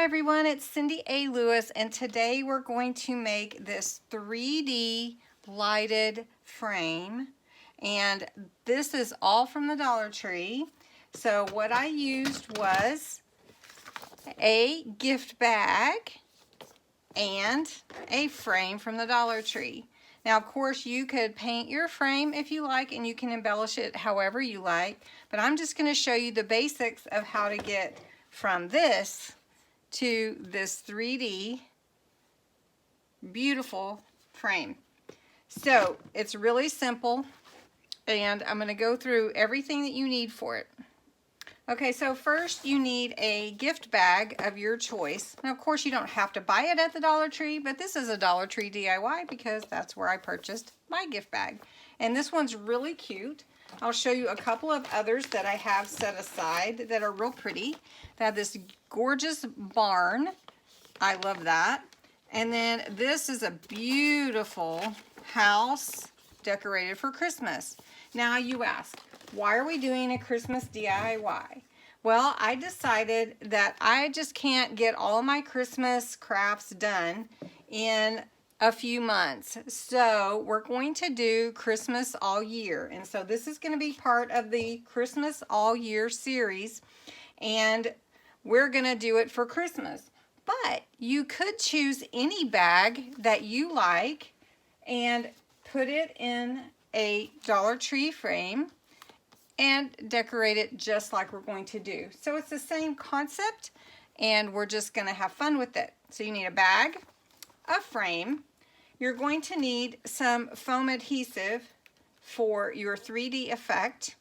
everyone, it's Cindy A. Lewis, and today we're going to make this 3D lighted frame, and this is all from the Dollar Tree. So what I used was a gift bag and a frame from the Dollar Tree. Now, of course, you could paint your frame if you like, and you can embellish it however you like, but I'm just going to show you the basics of how to get from this to this 3D beautiful frame. So it's really simple, and I'm going to go through everything that you need for it. Okay, so first you need a gift bag of your choice. Now, of course, you don't have to buy it at the Dollar Tree, but this is a Dollar Tree DIY because that's where I purchased my gift bag. And this one's really cute. I'll show you a couple of others that I have set aside that are real pretty. They have this gorgeous barn. I love that. And then this is a beautiful house decorated for Christmas. Now you ask, why are we doing a Christmas DIY? Well, I decided that I just can't get all my Christmas crafts done in a few months. So we're going to do Christmas all year. And so this is going to be part of the Christmas all year series. And we're going to do it for Christmas. But you could choose any bag that you like and put it in a Dollar Tree frame and decorate it just like we're going to do. So it's the same concept, and we're just going to have fun with it. So you need a bag, a frame. You're going to need some foam adhesive for your 3D effect.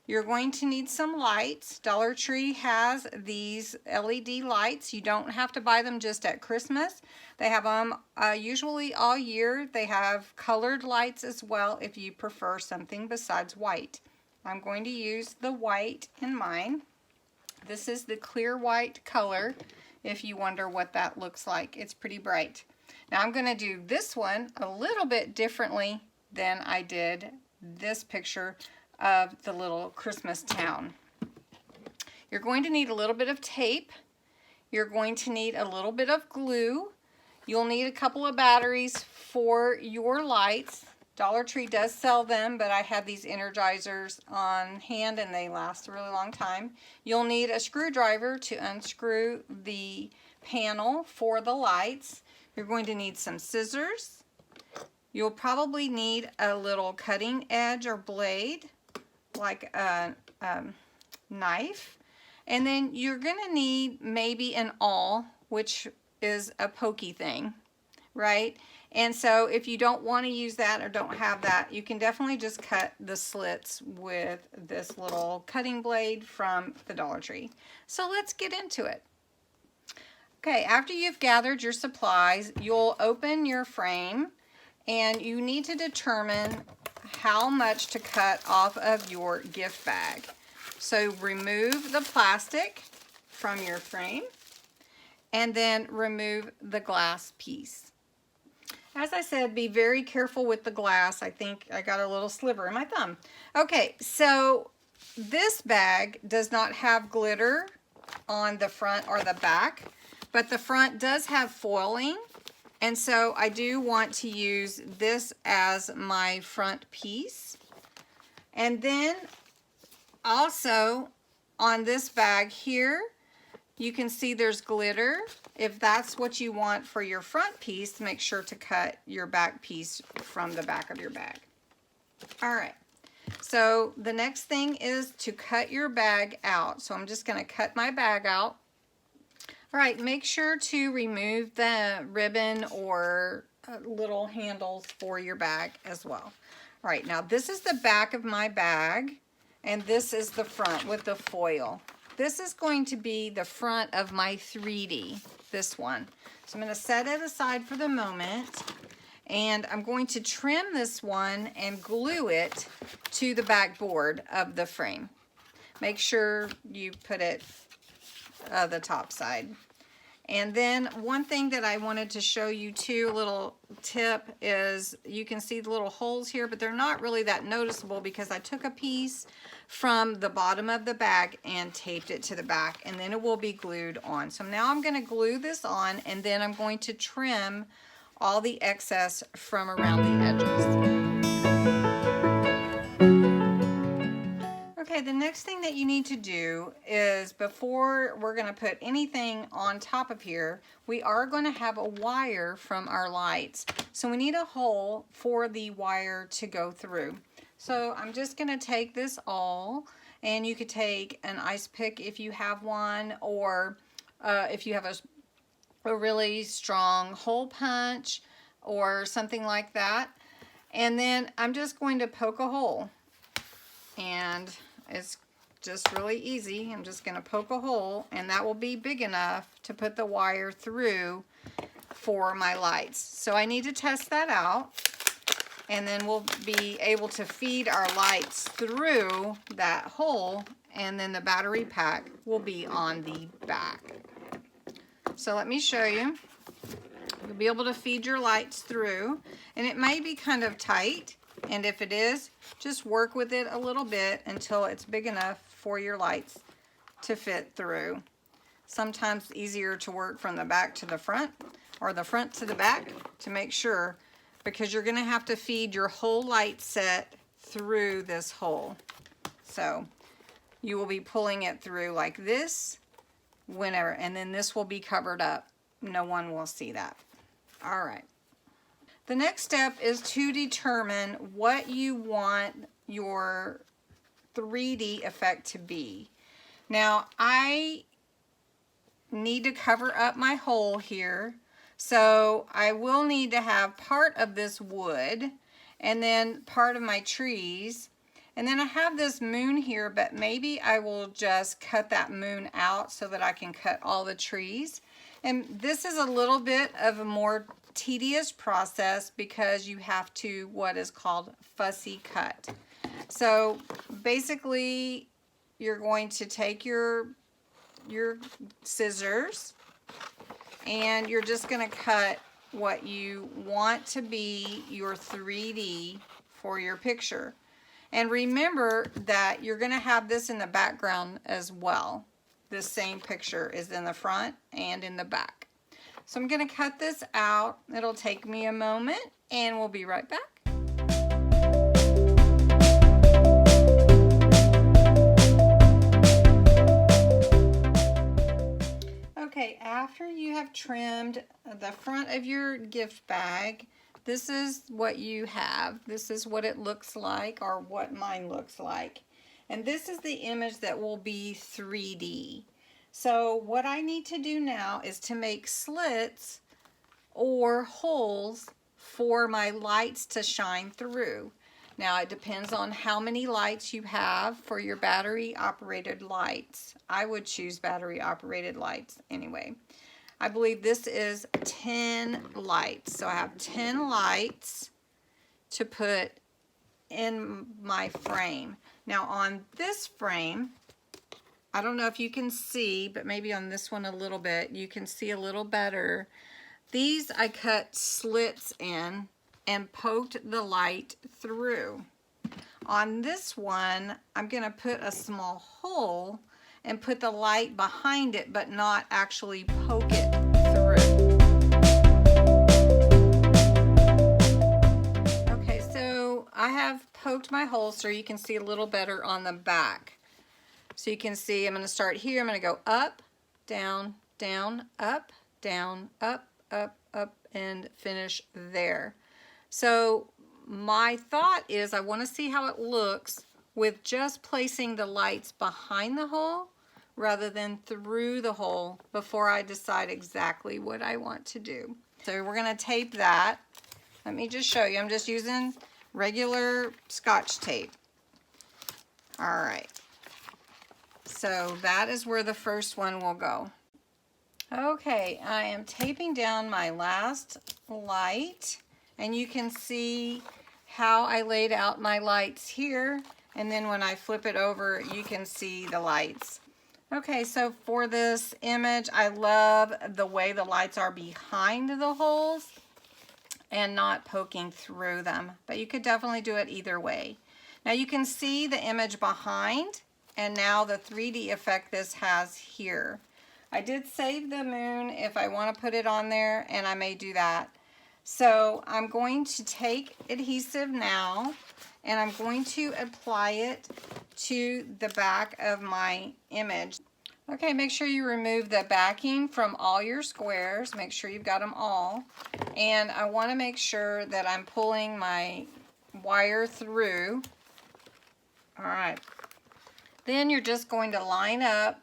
You're going to need some lights. Dollar Tree has these LED lights. You don't have to buy them just at Christmas. They have them usually all year. They have colored lights as well if you prefer something besides white. I'm going to use the white in mine. This is the clear white color, if you wonder what that looks like. It's pretty bright. Now I'm going to do this one a little bit differently than I did this picture of the little Christmas town. You're going to need a little bit of tape. You're going to need a little bit of glue. You'll need a couple of batteries for your lights. Dollar Tree does sell them, but I have these energizers on hand and they last a really long time. You'll need a screwdriver to unscrew the panel for the lights. You're going to need some scissors. You'll probably need a little cutting edge or blade, like a knife. And then you're going to need maybe an awl, which is a pokey thing, right? And so if you don't want to use that or don't have that, you can definitely just cut the slits with this little cutting blade from the Dollar Tree. So let's get into it. Okay, after you've gathered your supplies, you'll open your frame and you need to determine how much to cut off of your gift bag. So remove the plastic from your frame and then remove the glass piece. As I said, be very careful with the glass. I think I got a little sliver in my thumb. Okay, so this bag does not have glitter on the front or the back, but the front does have foiling. And so I do want to use this as my front piece. And then also on this bag here, you can see there's glitter. If that's what you want for your front piece, make sure to cut your back piece from the back of your bag. All right, so the next thing is to cut your bag out. So I'm just gonna cut my bag out. All right, make sure to remove the ribbon or little handles for your bag as well. All right, now this is the back of my bag, and this is the front with the foil. This is going to be the front of my 3D, this one. So I'm going to set it aside for the moment, and I'm going to trim this one and glue it to the backboard of the frame. Make sure you put it the top side. And then one thing that I wanted to show you too, a little tip, is you can see the little holes here, but they're not really that noticeable because I took a piece from the bottom of the bag and taped it to the back, and then it will be glued on. So now I'm going to glue this on, and then I'm going to trim all the excess from around the edges. Okay, the next thing that you need to do is, before we're going to put anything on top of here, we are going to have a wire from our lights. So we need a hole for the wire to go through. So I'm just going to take this all, and you could take an ice pick if you have one, or if you have a really strong hole punch or something like that. And then I'm just going to poke a hole, and it's just really easy. I'm just going to poke a hole, and that will be big enough to put the wire through for my lights. So I need to test that out, and then we'll be able to feed our lights through that hole, and then the battery pack will be on the back. So let me show you. You'll be able to feed your lights through, and it may be kind of tight, and if it is, just work with it a little bit until it's big enough for your lights to fit through. Sometimes it's easier to work from the back to the front, or the front to the back, to make sure, because you're going to have to feed your whole light set through this hole. So you will be pulling it through like this whenever, and then this will be covered up. No one will see that. All right. The next step is to determine what you want your 3D effect to be. Now, I need to cover up my hole here, so I will need to have part of this wood and then part of my trees. And then I have this moon here, but maybe I will just cut that moon out so that I can cut all the trees. And this is a little bit of a more tedious process because you have to what is called fussy cut. So basically, you're going to take your scissors, and you're just going to cut what you want to be your 3D for your picture. And remember that you're going to have this in the background as well. This same picture is in the front and in the back. So I'm going to cut this out. It'll take me a moment, and we'll be right back. Okay, after you have trimmed the front of your gift bag, this is what you have. This is what it looks like, or what mine looks like. And this is the image that will be 3D. So what I need to do now is to make slits or holes for my lights to shine through. Now it depends on how many lights you have for your battery operated lights. I would choose battery operated lights anyway. I believe this is 10 lights. So I have 10 lights to put in my frame. Now on this frame, I don't know if you can see, but maybe on this one a little bit, you can see a little better. These I cut slits in and poked the light through. On this one, I'm going to put a small hole and put the light behind it, but not actually poke it through. Okay, so I have poked my hole so you can see a little better on the back. So you can see I'm going to start here. I'm going to go up, down, down, up, down, up, up, up, and finish there. So my thought is I want to see how it looks with just placing the lights behind the hole rather than through the hole before I decide exactly what I want to do. So we're going to tape that. Let me just show you. I'm just using regular Scotch tape. All right. So that is where the first one will go. Okay, I am taping down my last light, and you can see how I laid out my lights here, and then when I flip it over, you can see the lights Okay, so for this image, I love the way the lights are behind the holes and not poking through them, but you could definitely do it either way. Now you can see the image behind and now the 3D effect this has here. I did save the moon if I want to put it on there, and I may do that. So I'm going to take adhesive now, and I'm going to apply it to the back of my image. Okay, make sure you remove the backing from all your squares. Make sure you've got them all. And I want to make sure that I'm pulling my wire through. All right. Then you're just going to line up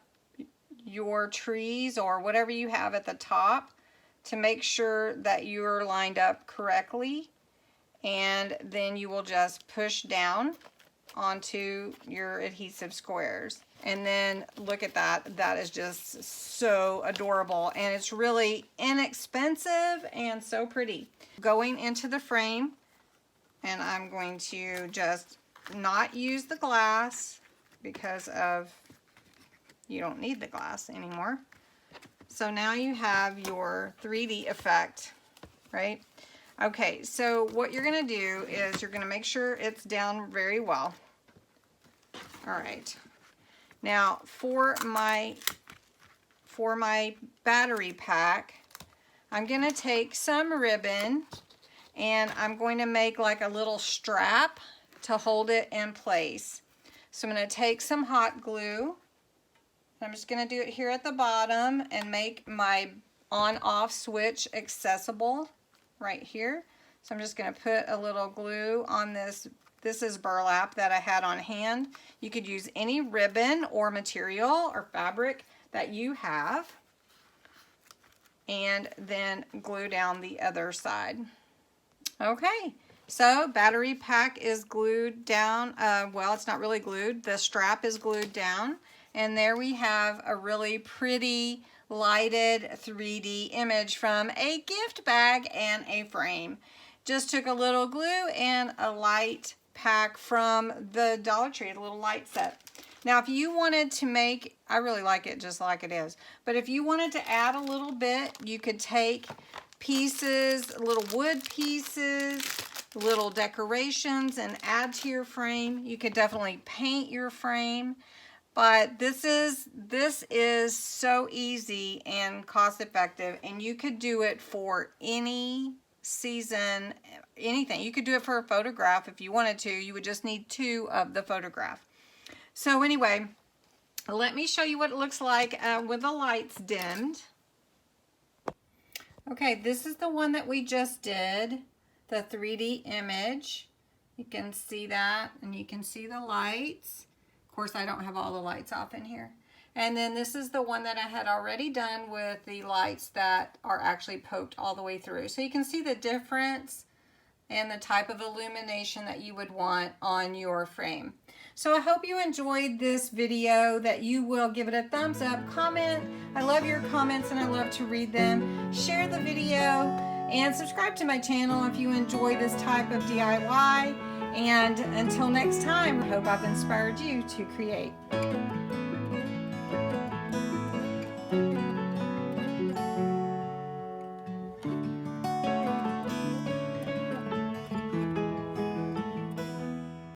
your trees or whatever you have at the top to make sure that you're lined up correctly. And then you will just push down onto your adhesive squares. And then look at that. That is just so adorable. And it's really inexpensive and so pretty. Going into the frame, and I'm going to just not use the glass because of you don't need the glass anymore. So now you have your 3D effect, right? Okay, so what you're gonna do is you're gonna make sure it's down very well. All right. Now for my battery pack, I'm gonna take some ribbon and I'm going to make like a little strap to hold it in place. So I'm gonna take some hot glue. I'm just gonna do it here at the bottom and make my on-off switch accessible right here. So I'm just gonna put a little glue on this. This is burlap that I had on hand. You could use any ribbon or material or fabric that you have, and then glue down the other side. Okay, so battery pack is glued down. Well, it's not really glued. The strap is glued down, and there we have a really pretty lighted 3D image from a gift bag and a frame. Just took a little glue and a light pack from the Dollar Tree, a little light set. Now if you wanted to make, I really like it just like it is, but if you wanted to add a little bit, you could take pieces, little wood pieces, little decorations and add to your frame. You could definitely paint your frame, but this is so easy and cost effective, and you could do it for any season, anything. You could do it for a photograph if you wanted to. You would just need 2 of the photograph. So anyway, let me show you what it looks like with the lights dimmed. Okay, this is the one that we just did, the 3D image. You can see that, and you can see the lights. Of course, I don't have all the lights off in here. And then this is the one that I had already done with the lights that are actually poked all the way through. So you can see the difference and the type of illumination that you would want on your frame. So I hope you enjoyed this video, that you will give it a thumbs up, comment. I love your comments and I love to read them. Share the video and subscribe to my channel if you enjoy this type of DIY. And until next time, I hope I've inspired you to create.